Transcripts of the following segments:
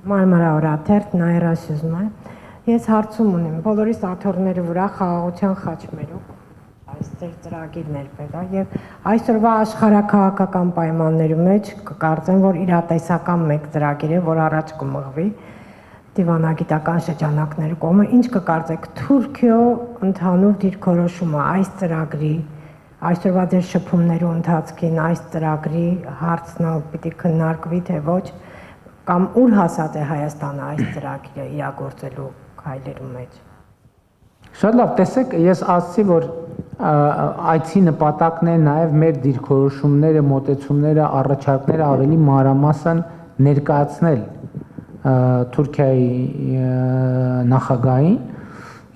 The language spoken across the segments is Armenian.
Մարմարաորաթերթ Նաիրասյուզում է։ Ես հարցում ունեմ բոլորի սաթորների վրա խաղաղության խաչմերուկ այստեղ ծրագիրներ բերա եւ այսօրվա աշխարհակաղակական պայմանների մեջ կկարծեմ, որ իրատեսական մեկ ծրագիր է, որ առաջ կմղվի դիվանագիտական շրջանակների կողմը։ Ինչ կկարծեք Թուրքիո ընդհանուր դիրքորոշումը այս ծրագրի այսօրվա ձեր շփումների ընթացքին այս ծրագրի հարցն պիտի քննարկվի թե ոչ կամ ուր հասած է Հայաստանը այս ծրագիրը իրագործելու քայլերու մեջ։ Շատ լավ, տեսեք, ես ասացի, որ այցի նպատակն է նաև մեր դիրքորոշումները, մոտեցումները, առաջարկները ավելի մանրամասն ներկայացնել Թուրքիայի նախագահին։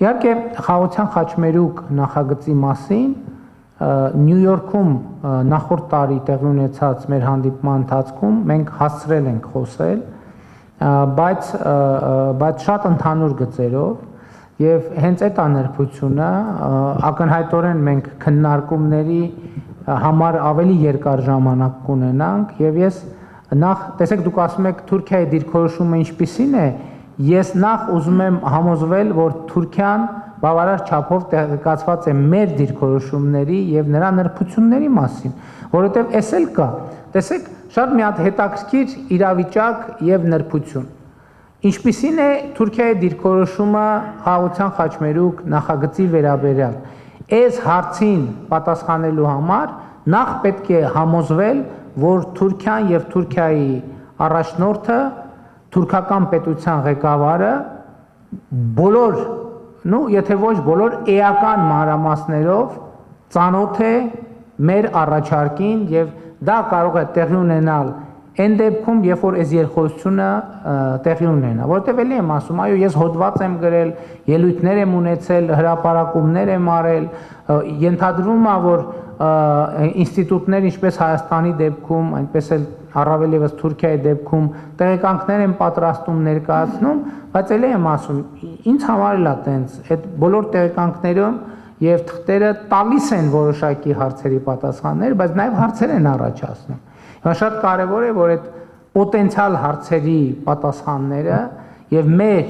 Իհարկե, խաղաղության խաչմերուկ նախագծի մասին Նյու Յորքում նախորդ տարի տեղի ունեցած մեր հանդիպման ընթացքում մենք հասցրել ենք խոսել, բայց շատ ընդհանուր գծերով եւ հենց այդ աներկությունը ակնհայտորեն մենք քննարկումների համար ավելի երկար ժամանակ կունենանք եւ ես նախ տեսեք դուք ասում եք Թուրքիայի դիրքորոշումը ինչպիսին է, ես նախ ուզում եմ համոզվել, որ Թուրքիան բավարար չափով տեղեկացված է մեր դիրքորոշումների եւ նրա նրբությունների մասին, որովհետեւ էս էլ կա։ Տեսեք, շատ մի հատ հետաքրքիր իրավիճակ եւ նրբություն։ Ինչպիսին է Թուրքիայի դիրքորոշումը խաղաղության խաչմերուկ նախագծի վերաբերյալ։ Այս հարցին պատասխանելու համար նախ պետք է համոզվել, որ Թուրքիան եւ Թուրքիայի առաջնորդը, թուրքական պետության ղեկավարը բոլոր եթե ոչ բոլոր էական մանրամասներով ծանոթ է մեր առաջարկին եւ դա կարող է տեղի ունենալ այն դեպքում, երբ որ այս երկխոսությունը տեղի ունենա, որտեղ էլի եմ ասում, այո, ես հոդված եմ գրել, ելույթներ եմ ունեցել, հրապարակումներ եմ արել, ենթադրվում է, որ ինստիտուտներ ինչպես Հայաստանի դեպքում, այնպես էլ առավել եւս Թուրքիայի դեպքում տեղեկանքներ են պատրաստում ներկայացնում, բայց էլի եմ ասում, ինձ համար էլ է տենց, այդ բոլոր տեղեկանքներում եւ թղթերը տալիս են որոշակի հարցերի պատասխաններ, բայց նաեւ հարցեր են առաջացնում։ Հիմա շատ կարեւոր է, որ այդ պոտենցիալ հարցերի պատասխանները եւ մեր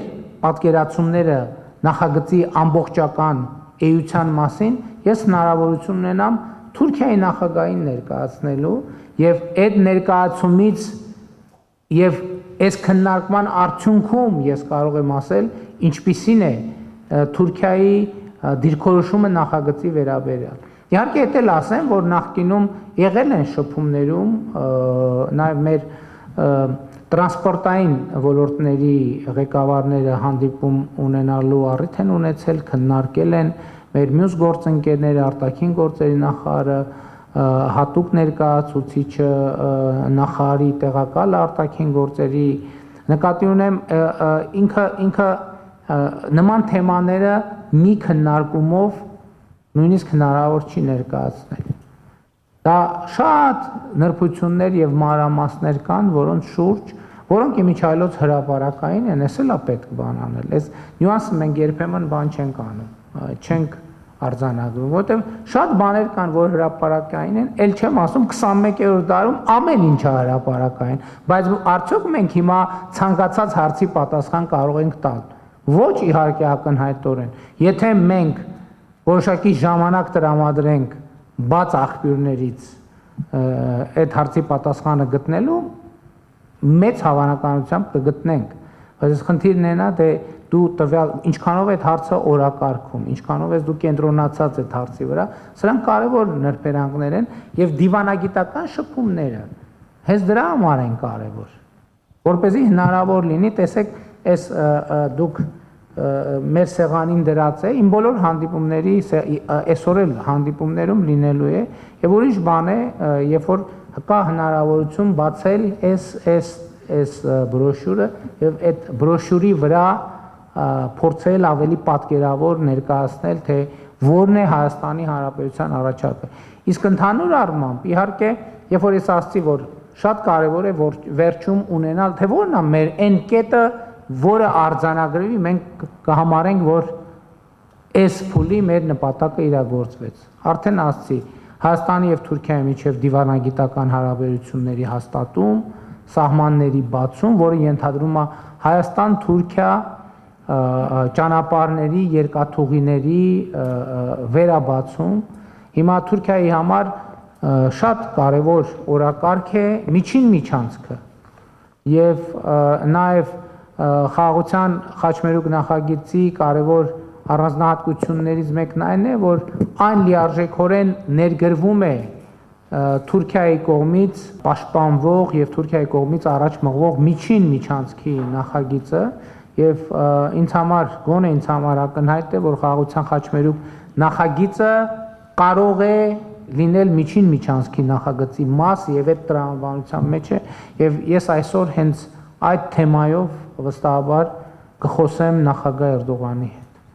պատկերացումները նախագծի ամբողջական էության մասին ես հնարավորություն ունենամ Թուրքիայի նախագահին ներկայացնելու եւ այդ ներկայացումից եւ այս քննարկման արդյունքում ես կարող եմ ասել ինչպիսին է Թուրքիայի դիրքորոշումը նախագծի վերաբերյալ։ Իհարկե դա էլ ասեմ, որ նախկինում եղել են շփումներում նաեւ մեր տրանսպորտային ոլորտների ղեկավարները հանդիպում ունենալու առիթ են ունեցել, քննարկել են մեր մյուս գործընկերները, արտաքին գործերի նախարարը, հատուկ ներկայացուցիչը, նախարարի տեղակալ արտաքին գործերի, նկատի ունեմ ինքը նման թեմաները մի քննարկումով նույնիսկ հնարավոր չի ներկայացնել։ Դա շատ նրբություններ եւ մանրամասներ կան, որոնց շուրջ, որոնք իմիջայլոց հրապարակային են, էս էլ է պետք բան անել։ Այս նյուանսը մենք երբեմն բան չենք անում, չենք արձանագրում, որովհետեւ շատ բաներ կան, որ հրապարակային են, ել չեմ ասում 21-րդ դարում ամեն ինչը հրապարակային, բայց արդյոք մենք հիմա ցանկացած հարցի պատասխան կարող ենք տալ։ Ոչ իհարկե ակնհայտորեն։ Եթե մենք որոշակի ժամանակ տրամադրենք բաց աղբյուրներից այդ հարցի պատասխանը գտնելու, մեծ հավանականությամբ կգտնենք։ Բայց խնդիրն է նա, թե դու տվյալ ինչքանով այդ հարցը օրակարգում, ինչքանով ես դու կենտրոնացած այդ հարցի վրա, սրանք կարևոր նրբերանգներ են եւ դիվանագիտական շփումները հենց դրա համար են կարևոր, որպեսզի հնարավոր լինի, տեսեք, այս դուք մեր սեղանին դրած է, իմ բոլոր հանդիպումների այսօր էլ հանդիպումներում լինելու է եւ ուրիշ բան է, երբ որ կա հնարավորություն բացել այս բրոշյուրը եւ այդ բրոշյուրի վրա փորձել ավելի պատկերավոր ներկայացնել, թե որն է Հայաստանի Հանրապետության առաջարկը։ Իսկ ընդհանուր առմամբ, իհարկե, երբ որ ես ասացի, որ շատ կարեւոր է որ վերջում ունենալ, թե որն է մեր այն կետը, որը արձանագրվի, մենք կհամարենք, որ այս փուլի մեր նպատակը իրագործվեց։ Արդեն ասացի, Հայաստանի եւ Թուրքիայի միջև դիվանագիտական հարաբերությունների հաստատում, սահմանների բացում, որը ենթադրում է Հայաստան-Թուրքիա ճանապարհների երկաթուղիների վերաբացում։ Հիմա Թուրքիայի համար շատ կարևոր օրակարգ է միջին միջանցքը եւ նաեւ խաղաղության խաչմերուկ նախագծի կարևոր առանձնահատկություններից մեկն այն է, որ այն լիարժեքորեն ներգրվում է Թուրքիայի կողմից պաշտպանվող եւ Թուրքիայի կողմից առաջ մղվող միջին միջանցքի նախագիծը եւ ինձ համար գոնե ինձ համար ակնհայտ է, որ խաղաղության խաչմերուկ նախագիծը կարող է լինել միջին միջանցքի նախագծի մաս եւ այդ տրամաբանության մեջ է եւ ես այսօր հենց այդ թեմայով վստահաբար կխոսեմ նախագահ Էրդողանի հետ։